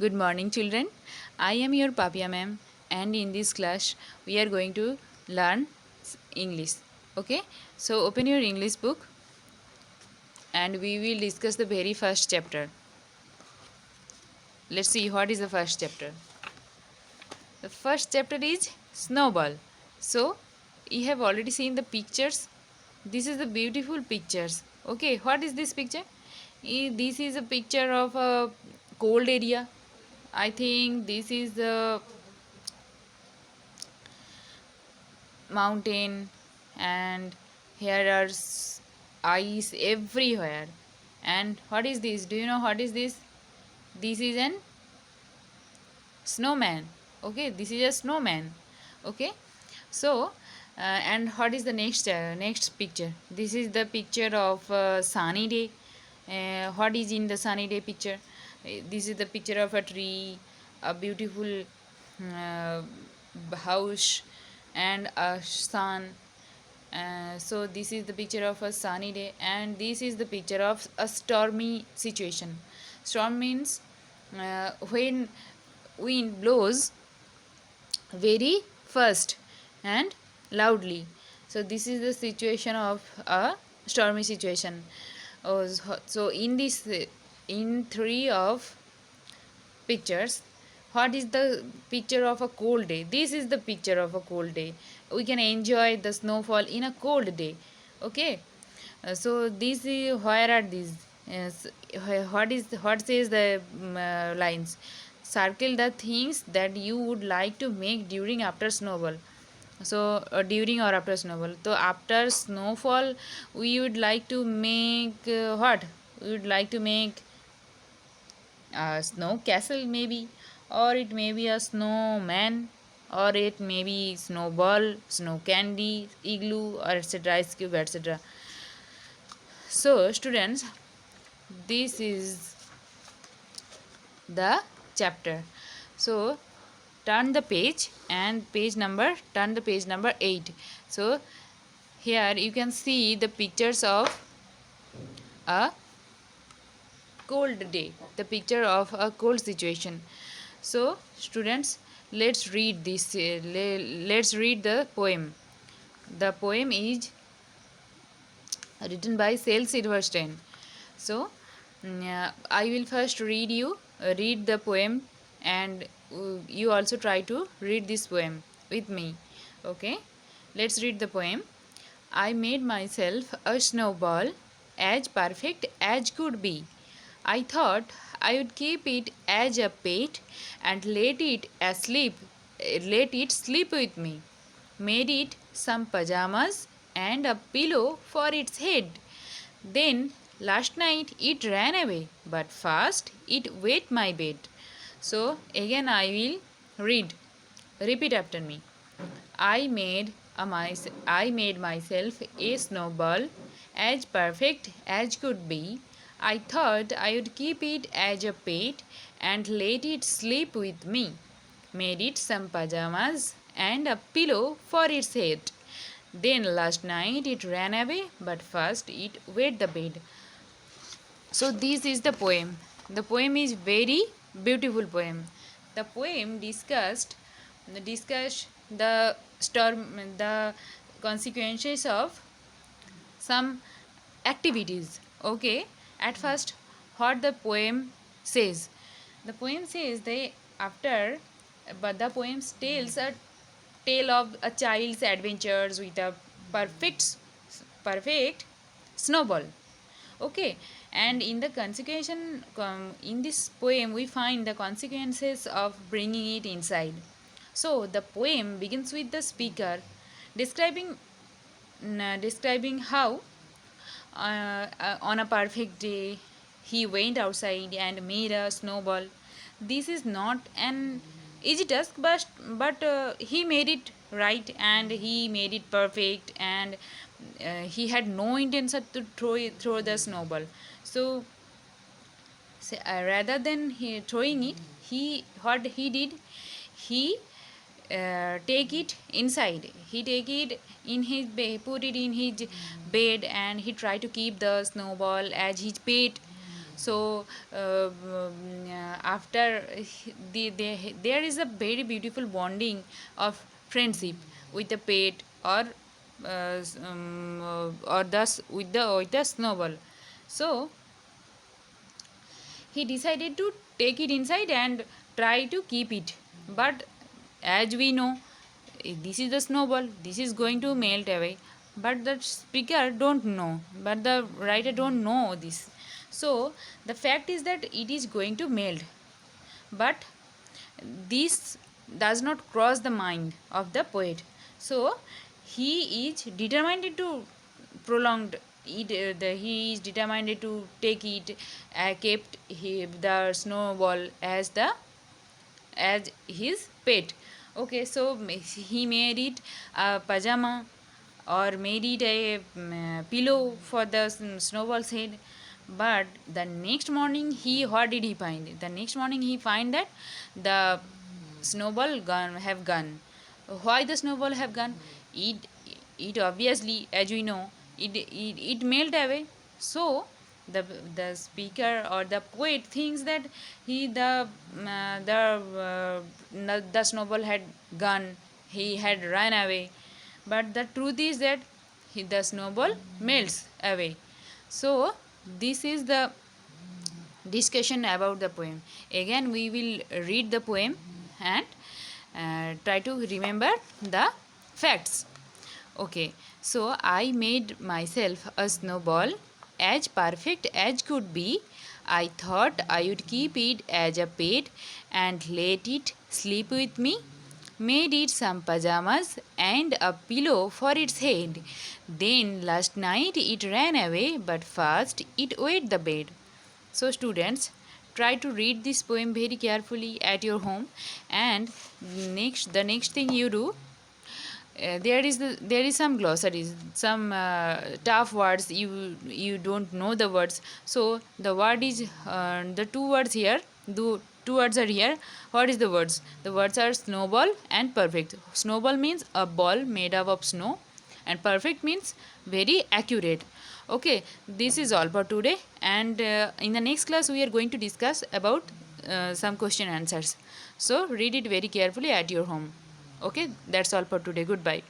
Good morning, children. I am your Papia ma'am, and in this class, we are going to learn English. Okay, so open your English book and we will discuss the very first chapter. Let's see what is the first chapter. The first chapter is Snowball. So, you have already seen the pictures. This is the beautiful pictures. Okay, what is this picture? This is a picture of a cold area. I think this is the mountain, and here are ice everywhere. And what is this? Do you know what is this? This is an snowman. Okay, this is a snowman. Okay, so and what is the next picture? This is the picture of sunny day. What is in the sunny day picture? This is the picture of a tree, a beautiful uh, house, and a sun. So this is the picture of a sunny day, and this is the picture of a stormy situation. Storm means when wind blows very fast and loudly. So this is the situation of a stormy situation. So in this, in three of pictures, what is the picture of a cold day? This is the picture of a cold day. We can enjoy the snowfall in a cold day. Okay. So this is, where are these? Yes, what says the lines? Circle the things that you would like to make during after snowball. So during or after snowball. So after snowfall, we would like to make what? We would like to make a snow castle maybe, or it may be a snowman, or it may be snowball, snow candy, igloo, or etc. Ice cube, etc. So students, this is the chapter. So turn the page, and turn the page number 8. So here you can see the pictures of a cold day, the picture of a cold situation. So students, let's read this. Let's read the poem. The poem is written by Shel Silverstein. So I will first read the poem, and you also try to read this poem with me. Okay, let's read the poem. I made myself a snowball as perfect as could be. I thought I would keep it as a pet and let it sleep with me. Made it some pajamas and a pillow for its head. Then last night it ran away, but fast it wet my bed. So again I will read. Repeat after me. I made myself a snowball as perfect as could be. I thought I would keep it as a pet and let it sleep with me. Made it some pajamas and a pillow for its head. Then last night it ran away, but first it wet the bed. So this is the poem. The poem is very beautiful poem. The poem discussed the consequences of some activities. Okay. At first, what the poem says? The poem says they after, but the poem tells a tale of a child's adventures with a perfect snowball. Okay, and in the in this poem we find the consequences of bringing it inside. So the poem begins with the speaker describing describing how on a perfect day he went outside and made a snowball. This is not an easy task, but he made it right, and he made it perfect, and he had no intention to throw the snowball. So rather than throwing it, he what he did, he take it inside. He take it in his bed, put it in his bed, and he try to keep the snowball as his pet. So after there is a very beautiful bonding of friendship with the pet or thus with the snowball. So he decided to take it inside and try to keep it. But as we know, this is the snowball, this is going to melt away. But the speaker don't know, but the writer don't know this. So the fact is that it is going to melt. But this does not cross the mind of the poet. So he is determined to prolonged it. He is determined to take it. Kept the snowball as his pet. Okay, so he made it a pajama or made it a pillow for the snowball's head. But the next morning, what did he find? The next morning he find that the snowball have gone. Why the snowball have gone? It obviously, as we know, it melt away. So the speaker or the poet thinks that the snowball had gone, he had run away. But the truth is that the snowball melts away. So this is the discussion about the poem. Again we will read the poem and try to remember the facts. Okay, so I made myself a snowball as perfect as could be. I thought I would keep it as a pet and let it sleep with me. Made it some pajamas and a pillow for its head. Then last night it ran away, but first it wet the bed. So, students, try to read this poem very carefully at your home, and the next thing you do, there is some glossaries, some tough words you don't know the words. So the word is the two words here. The two words are here. What is the words? The words are snowball and perfect. Snowball means a ball made up of snow, and perfect means very accurate. Okay, this is all for today, and in the next class we are going to discuss about some question answers. So read it very carefully at your home. Okay, that's all for today. Goodbye.